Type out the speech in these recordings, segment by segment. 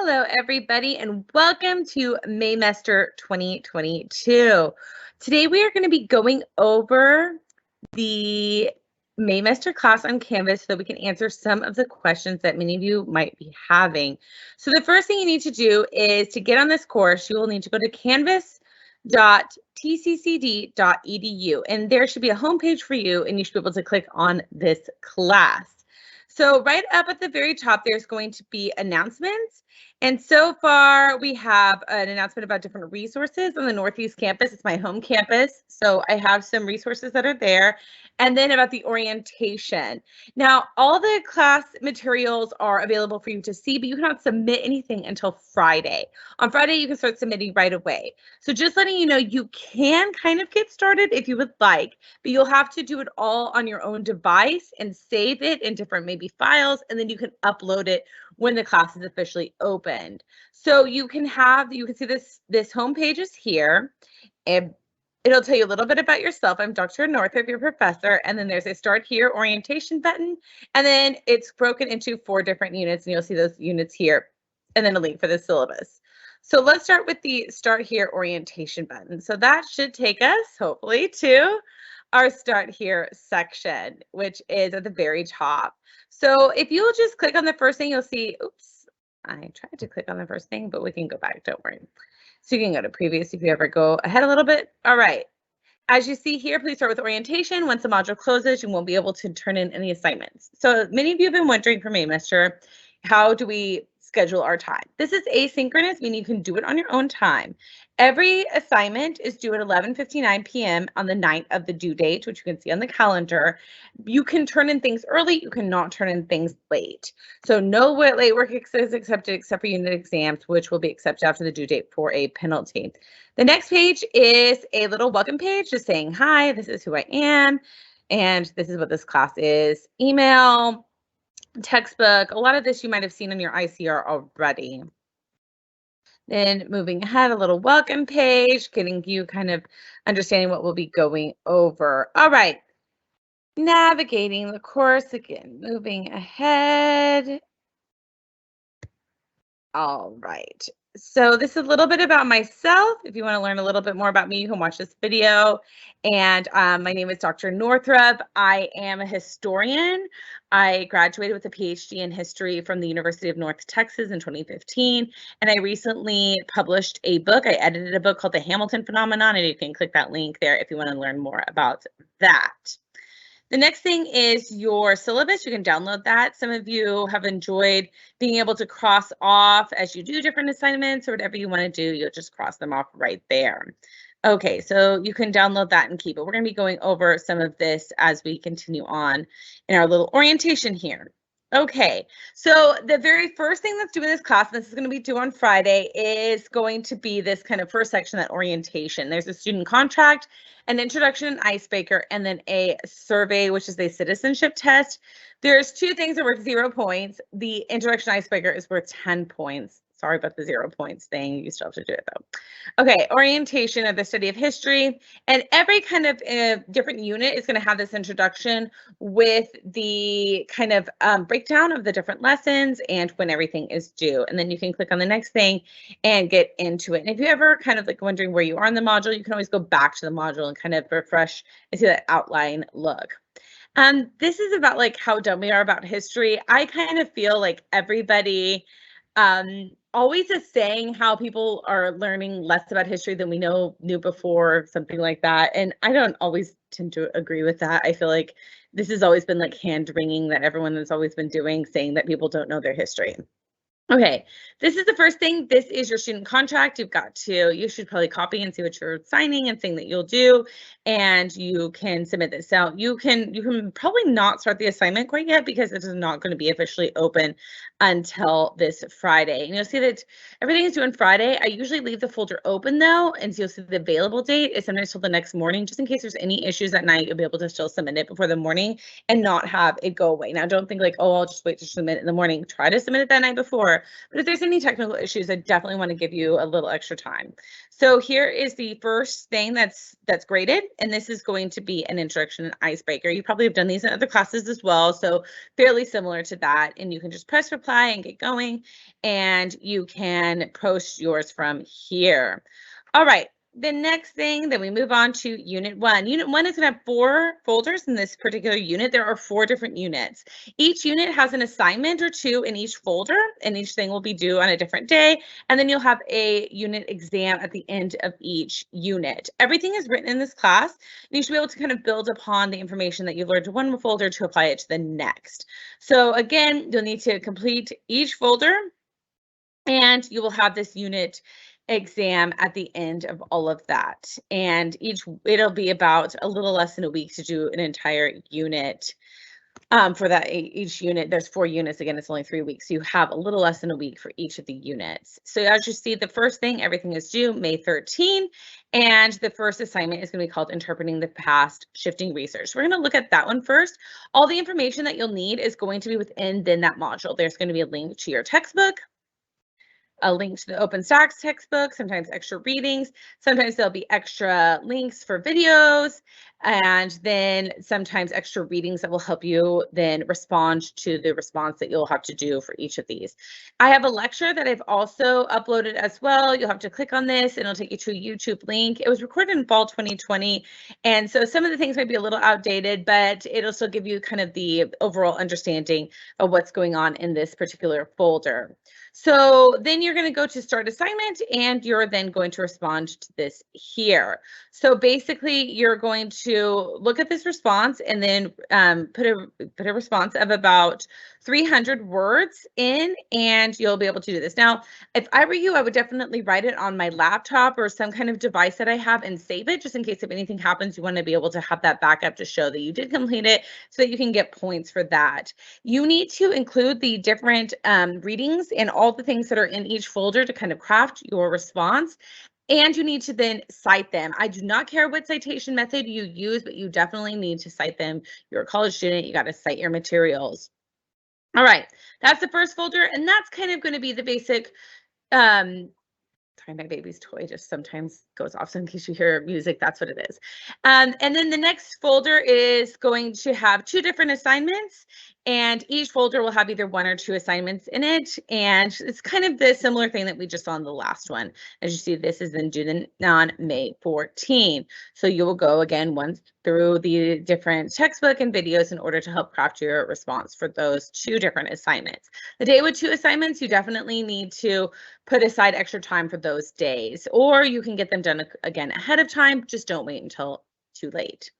Hello, everybody, and welcome to Maymester 2022. Today, we are going to be going over the Maymester class on Canvas so that we can answer some of the questions that many of you might be having. So the first thing you need to do is to get on this course, you will need to go to canvas.tccd.edu, and there should be a homepage for you, and you should be able to click on this class. So right up at the very top, there's going to be announcements. And so far, we have an announcement about different resources on the Northeast campus. It's my home campus, so I have some resources that are there. And then about the orientation. Now, all the class materials are available for you to see, but you cannot submit anything until Friday. On Friday, you can start submitting right away. So just letting you know, you can kind of get started if you would like, but you'll have to do it all on your own device and save it in different maybe files, and then you can upload it when the class is officially opened. So you can see this homepage is here, and it'll tell you a little bit about yourself. I'm Dr. Northrop, your professor, and then there's a Start Here orientation button, and then it's broken into 4 different units, and you'll see those units here, and then a link for the syllabus. So let's start with the Start Here orientation button. So that should take us, hopefully, to our Start Here section, which is at the very top. So if you'll just click on the first thing, you'll see, oops, I tried to click on the first thing, but we can go back, don't worry. So you can go to previous if you ever go ahead a little bit. All right. As you see here, please start with orientation. Once the module closes, you won't be able to turn in any assignments. So many of you have been wondering for Maymester, how do we schedule our time? This is asynchronous, meaning you can do it on your own time. Every assignment is due at 11:59 p.m. on the night of the due date, which you can see on the calendar. You can turn in things early, you cannot turn in things late. So no late work is accepted except for unit exams, which will be accepted after the due date for a penalty. The next page is a little welcome page just saying, hi, this is who I am, and this is what this class is. Email, textbook, a lot of this you might have seen on your ICR already. Then moving ahead, a little welcome page, getting you kind of understanding what we'll be going over. All right, navigating the course again, moving ahead. All right, so this is a little bit about myself. If you want to learn a little bit more about me, you can watch this video. And my name is Dr. Northrop. I am a historian. I graduated with a PhD in history from the University of North Texas in 2015. And I recently published a book. I edited a book called The Hamilton Phenomenon, and you can click that link there if you want to learn more about that. The next thing is your syllabus. You can download that. Some of you have enjoyed being able to cross off as you do different assignments or whatever you want to do. You'll just cross them off right there. Okay, so you can download that and keep it. We're going to be going over some of this as we continue on in our little orientation here. Okay, so the very first thing that's due in this class, and this is going to be due on Friday, is going to be this kind of first section, that orientation. There's a student contract, an introduction, an icebreaker, and then a survey, which is a citizenship test. There's 2 things that are worth 0 points. The introduction icebreaker is worth 10 points. Sorry about the 0 points thing. You still have to do it though. Okay, orientation of the study of history. And every kind of different unit is going to have this introduction with the kind of breakdown of the different lessons and when everything is due. And then you can click on the next thing and get into it. And if you're ever kind of like wondering where you are in the module, you can always go back to the module and kind of refresh and see that outline look. This is about like how dumb we are about history. I kind of feel like everybody always is saying how people are learning less about history than we knew before, something like that. And I don't always tend to agree with that. I feel like this has always been like hand wringing that everyone has always been doing, saying that people don't know their history. Okay, this is the first thing. This is your student contract. You should probably copy and see what you're signing and saying that you'll do, and you can submit this out. You can probably not start the assignment quite yet because it is not going to be officially open until this Friday. And you'll see that everything is due on Friday. I usually leave the folder open though, and so you'll see the available date is sometimes till the next morning, just in case there's any issues at night. You'll be able to still submit it before the morning and not have it go away. Now, don't think like, oh, I'll just wait to submit it in the morning. Try to submit it that night before, here. But if there's any technical issues, I definitely want to give you a little extra time. So here is the first thing that's graded, and this is going to be an introduction and icebreaker. You probably have done these in other classes as well, so fairly similar to that. And you can just press reply and get going, and you can post yours from here. All right. The next thing, then we move on to Unit 1. Unit 1 is going to have 4 folders in this particular unit. There are 4 different units. Each unit has an assignment or 2 in each folder, and each thing will be due on a different day. And then you'll have a unit exam at the end of each unit. Everything is written in this class, and you should be able to kind of build upon the information that you've learned to one folder to apply it to the next. So again, you'll need to complete each folder, and you will have this unit exam at the end of all of that. And it'll be about a little less than a week to do an entire unit. For that each unit, there's 4 units. Again, it's only 3 weeks. So you have a little less than a week for each of the units. So as you see, the first thing, everything is due May 13. And the first assignment is going to be called Interpreting the Past, Shifting Research. We're going to look at that one first. All the information that you'll need is going to be within that module. There's going to be a link to your textbook, a link to the OpenStax textbook, sometimes extra readings, sometimes there'll be extra links for videos, and then sometimes extra readings that will help you then respond to the response that you'll have to do for each of these. I have a lecture that I've also uploaded as well. You'll have to click on this and it'll take you to a YouTube link. It was recorded in fall 2020, and so some of the things might be a little outdated, but it'll still give you kind of the overall understanding of what's going on in this particular folder. So then you're going to go to start assignment, and you're then going to respond to this here. So basically you're going to look at this response and then put a response of about 300 words in, and you'll be able to do this. Now, if I were you, I would definitely write it on my laptop or some kind of device that I have and save it, just in case if anything happens, you want to be able to have that backup to show that you did complete it so that you can get points for that. You need to include the different readings and all the things that are in each folder to kind of craft your response. And you need to then cite them. I do not care what citation method you use, but you definitely need to cite them. You're a college student, you got to cite your materials. All right, that's the first folder, and that's kind of going to be the basic. Sorry, my baby's toy just sometimes goes off, so in case you hear music, that's what it is. And then the next folder is going to have 2 different assignments, and each folder will have either 1 or 2 assignments in it, and it's kind of the similar thing that we just saw in the last one. As you see, this is then due on May 14. So you will go again once through the different textbook and videos in order to help craft your response for those 2 different assignments. The day with 2 assignments, you definitely need to put aside extra time for those days, or you can get them done again ahead of time. Just don't wait until too late.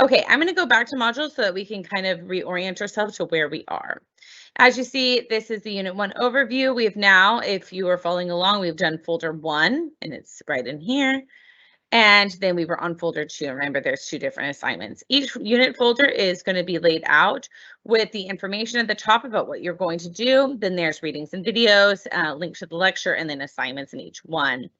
Okay, I'm going to go back to modules so that we can kind of reorient ourselves to where we are. As you see, this is the Unit 1 overview. We have now, if you are following along, we've done folder 1, and it's right in here. And then we were on folder 2. Remember, there's 2 different assignments. Each unit folder is going to be laid out with the information at the top about what you're going to do. Then there's readings and videos, links to the lecture, and then assignments in each one.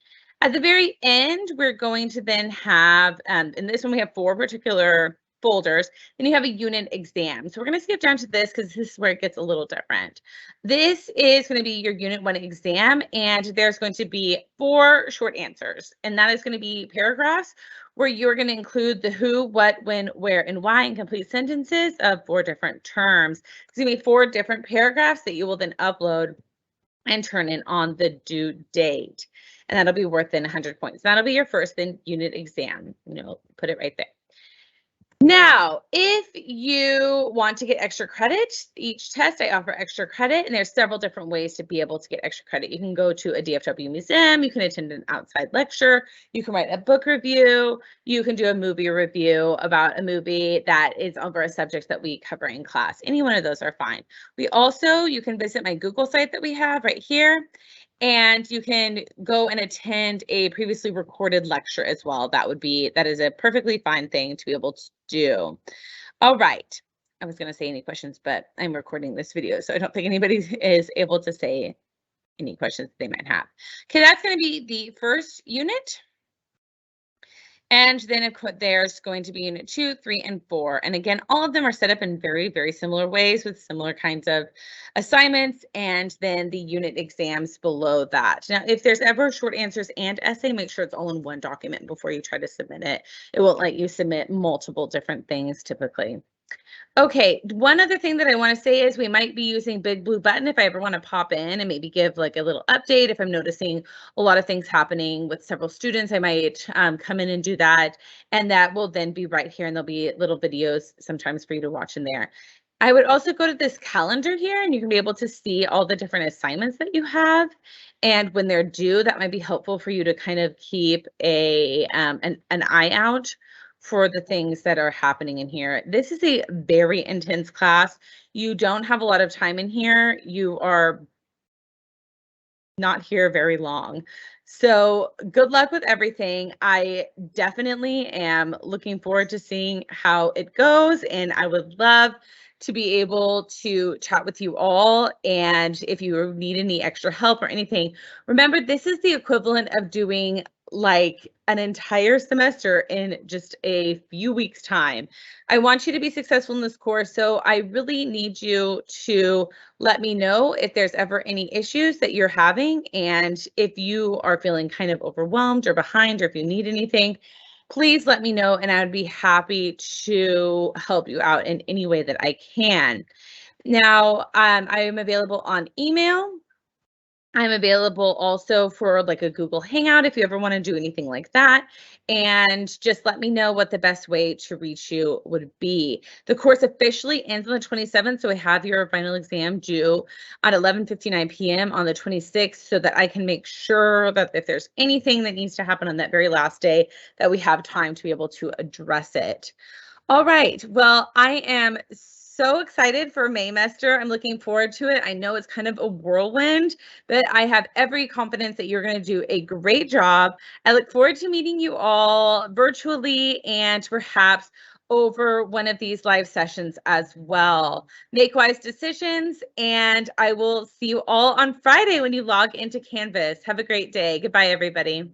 At the very end, we're going to then have, in this one, we have 4 particular folders. Then you have a unit exam. So we're going to skip down to this because this is where it gets a little different. This is going to be your Unit 1 exam, and there's going to be 4 short answers. And that is going to be paragraphs where you're going to include the who, what, when, where, and why in complete sentences of 4 different terms. It's going to be 4 different paragraphs that you will then upload and turn in on the due date. And that'll be worth then 100 points. That'll be your first then unit exam. Put it right there. Now, if you want to get extra credit, each test I offer extra credit, and there's several different ways to be able to get extra credit. You can go to a DFW museum, you can attend an outside lecture, you can write a book review, you can do a movie review about a movie that is over a subject that we cover in class. Any one of those are fine. You can visit my Google site that we have right here, and you can go and attend a previously recorded lecture as well. That is a perfectly fine thing to be able to do. All right. I was going to say any questions, but I'm recording this video, so I don't think anybody is able to say any questions they might have. Okay, that's going to be the first unit. And then of course, there's going to be Unit 2, 3, and 4. And again, all of them are set up in very, very similar ways with similar kinds of assignments, and then the unit exams below that. Now, if there's ever short answers and essay, make sure it's all in one document before you try to submit it. It won't let you submit multiple different things typically. Okay, one other thing that I want to say is we might be using Big Blue Button if I ever want to pop in and maybe give like a little update. If I'm noticing a lot of things happening with several students, I might come in and do that. And that will then be right here, and there'll be little videos sometimes for you to watch in there. I would also go to this calendar here, and you can be able to see all the different assignments that you have. And when they're due, that might be helpful for you to kind of keep an eye out for the things that are happening in here. This is a very intense class. You don't have a lot of time in here. You are not here very long. So good luck with everything. I definitely am looking forward to seeing how it goes, and I would love to be able to chat with you all. And if you need any extra help or anything, remember this is the equivalent of doing like an entire semester in just a few weeks' time. I want you to be successful in this course, so I really need you to let me know if there's ever any issues that you're having, and if you are feeling kind of overwhelmed or behind, or if you need anything, please let me know, and I would be happy to help you out in any way that I can. Now, I am available on email. I'm available also for like a Google Hangout if you ever want to do anything like that. And just let me know what the best way to reach you would be. The course officially ends on the 27th, so I have your final exam due at 11:59 p.m. on the 26th, so that I can make sure that if there's anything that needs to happen on that very last day, that we have time to be able to address it. All right. Well, I am so excited for Maymester. I'm looking forward to it. I know it's kind of a whirlwind, but I have every confidence that you're going to do a great job. I look forward to meeting you all virtually and perhaps over one of these live sessions as well. Make wise decisions, and I will see you all on Friday when you log into Canvas. Have a great day. Goodbye, everybody.